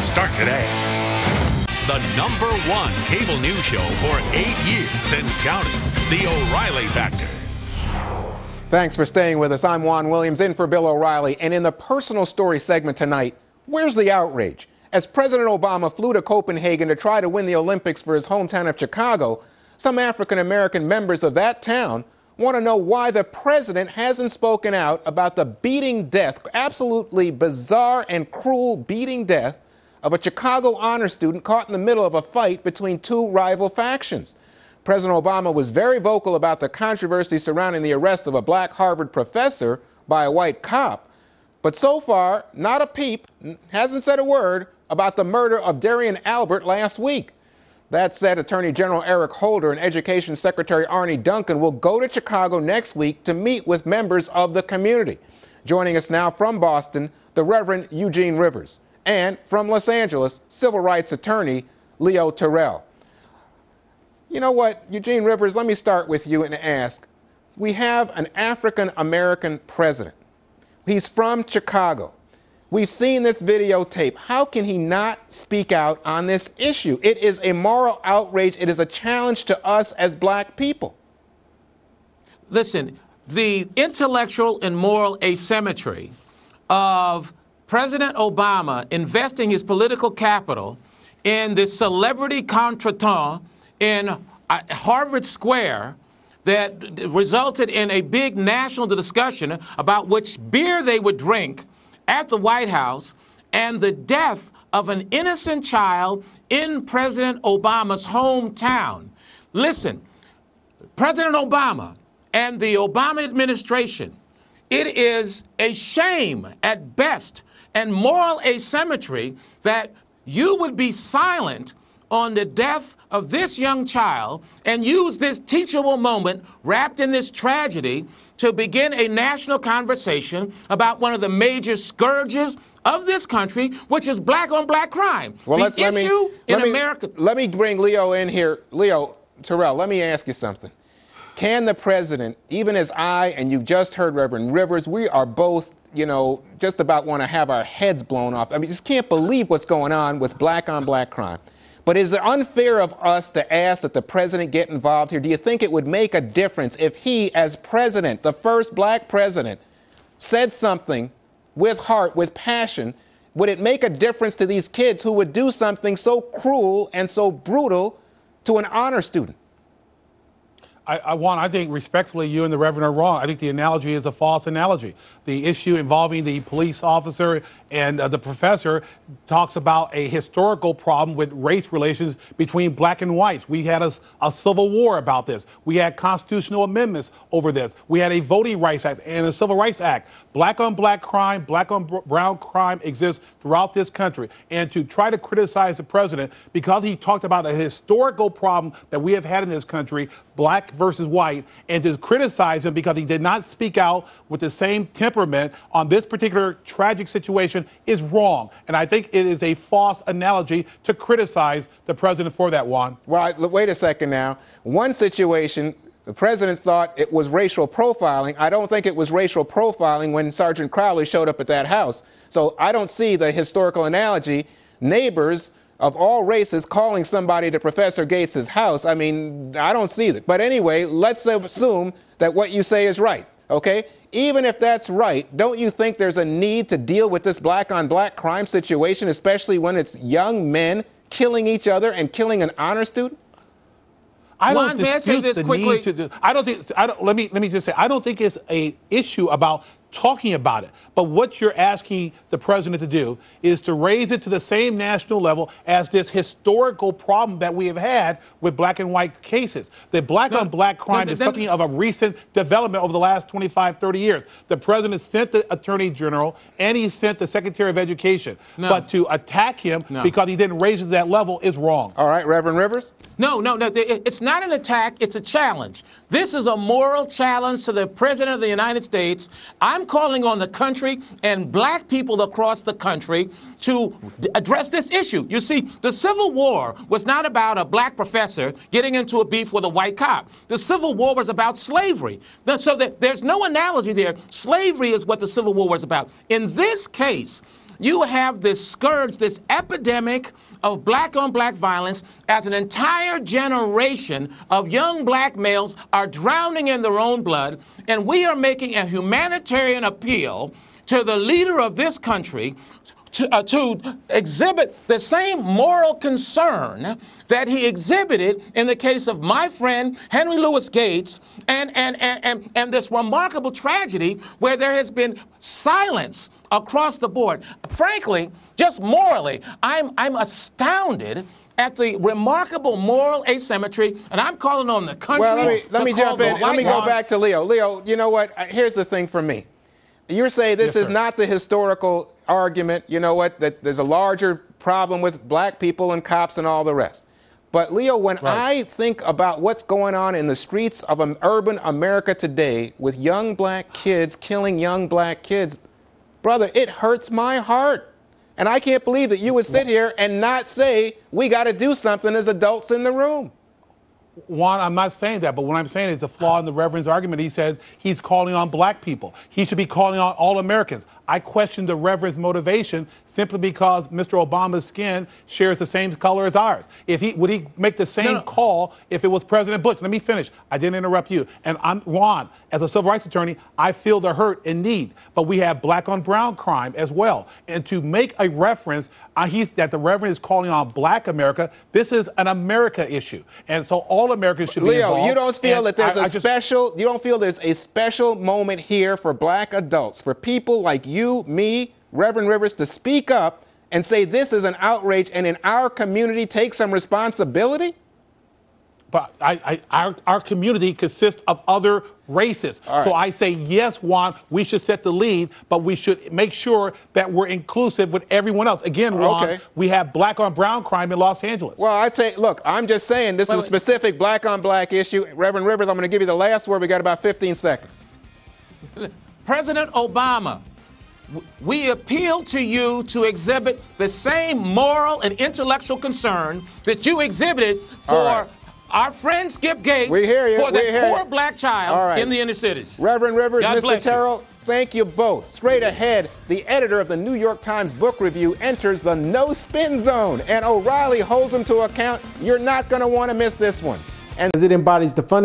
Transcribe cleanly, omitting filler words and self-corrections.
Start today. The #1 cable news show for 8 years and counting. The O'Reilly Factor. Thanks for staying with us. I'm Juan Williams, in for Bill O'Reilly. And in the personal story segment tonight, where's the outrage? As President Obama flew to Copenhagen to try to win the Olympics for his hometown of Chicago, some African-American members of that town want to know why the president hasn't spoken out about the beating death, absolutely bizarre and cruel beating death of a Chicago honor student caught in the middle of a fight between two rival factions. President Obama was very vocal about the controversy surrounding the arrest of a black Harvard professor by a white cop. But so far, not a peep, hasn't said a word about the murder of Darian Albert last week. That said, Attorney General Eric Holder and Education Secretary Arne Duncan will go to Chicago next week to meet with members of the community. Joining us now from Boston, the Reverend Eugene Rivers, and from Los Angeles, civil rights attorney Leo Terrell. You know what, Eugene Rivers, let me start with you and ask, we have an African-American president. He's from Chicago. We've seen this videotape. How can he not speak out on this issue? It is a moral outrage. It is a challenge to us as black people. Listen, the intellectual and moral asymmetry of President Obama investing his political capital in this celebrity contretemps in Harvard Square that resulted in a big national discussion about which beer they would drink at the White House, and the death of an innocent child in President Obama's hometown. Listen, President Obama and the Obama administration, it is a shame at best and moral asymmetry that you would be silent on the death of this young child and use this teachable moment wrapped in this tragedy to begin a national conversation about one of the major scourges of this country, which is black-on-black crime. Well, America. Let me bring Leo in here. Leo Terrell, let me ask you something. Can the president, even as I and you just heard Reverend Rivers, we are both, just about want to have our heads blown off. I mean, just can't believe what's going on with black-on-black crime. But is it unfair of us to ask that the president get involved here? Do you think it would make a difference if he, as president, the first black president, said something with heart, with passion? Would it make a difference to these kids who would do something so cruel and so brutal to an honor student? I think respectfully, you and the Reverend are wrong. I think the analogy is a false analogy. The issue involving the police officer and the professor talks about a historical problem with race relations between black and whites. We had a civil war about this. We had constitutional amendments over this. We had a Voting Rights Act and a Civil Rights Act. Black on black crime, black on brown crime exists throughout this country. And to try to criticize the president because he talked about a historical problem that we have had in this country, black versus white, and to criticize him because he did not speak out with the same temperament on this particular tragic situation is wrong. And I think it is a false analogy to criticize the president for that, Juan. Well, wait a second now. One situation, the president thought it was racial profiling. I don't think it was racial profiling when Sergeant Crowley showed up at that house. So I don't see the historical analogy. Neighbors of all races calling somebody to Professor Gates' house. I mean, I don't see that. But anyway, let's assume that what you say is right, okay? Even if that's right, don't you think there's a need to deal with this black-on-black crime situation, especially when it's young men killing each other and killing an honor student? I don't dispute the need to do. Let me just say, I don't think it's an issue about talking about it. But what you're asking the president to do is to raise it to the same national level as this historical problem that we have had with black and white cases. The black on black crime is something of a recent development over the last 25, 30 years. The president sent the attorney general and he sent the secretary of education. But to attack him because he didn't raise it to that level is wrong. All right, Reverend Rivers? No, it's not an attack, it's a challenge. This is a moral challenge to the President of the United States. I'm calling on the country and black people across the country to address this issue. You see, the Civil War was not about a black professor getting into a beef with a white cop. The Civil War was about slavery. So there's no analogy there. Slavery is what the Civil War was about. In this case, you have this scourge, this epidemic of black-on-black violence, as an entire generation of young black males are drowning in their own blood, and we are making a humanitarian appeal to the leader of this country to exhibit the same moral concern that he exhibited in the case of my friend Henry Louis Gates and this remarkable tragedy where there has been silence across the board. Frankly, just morally, I'm astounded at the remarkable moral asymmetry, and I'm calling on the country. Well, let me jump in. Let me go back to Leo. Leo, you know what? Here's the thing for me. You're saying this is not the historical argument, you know what, that there's a larger problem with black people and cops and all the rest. But, Leo, when I think about what's going on in the streets of urban America today with young black kids killing young black kids, brother, it hurts my heart. And I can't believe that you would sit here and not say we got to do something as adults in the room. Juan, I'm not saying that, but what I'm saying is a flaw in the Reverend's argument. He said he's calling on black people. He should be calling on all Americans. I question the Reverend's motivation simply because Mr. Obama's skin shares the same color as ours. Would he make the same call if it was President Bush? Let me finish. I didn't interrupt you. And Juan, as a civil rights attorney, I feel the hurt and need. But we have black on brown crime as well. And to make a reference that the Reverend is calling on black America, this is an America issue. And so all Americans should be involved. Leo, you don't feel that there's you don't feel there's a special moment here for black adults, for people like you, me, Reverend Rivers, to speak up and say this is an outrage and in our community take some responsibility? But our community consists of other races. So I say, yes, Juan, we should set the lead, but we should make sure that we're inclusive with everyone else. Again, Juan, we have black on brown crime in Los Angeles. Well, look, I'm just saying this is a specific black on black issue. Reverend Rivers, I'm going to give you the last word. We got about 15 seconds. President Obama, we appeal to you to exhibit the same moral and intellectual concern that you exhibited for our friend Skip Gates, for the poor black child in the inner cities. Reverend Rivers, Mr. Terrell, thank you both. Straight ahead, the editor of the New York Times Book Review enters the no spin zone, and O'Reilly holds him to account. You're not going to want to miss this one. And it embodies the fundamental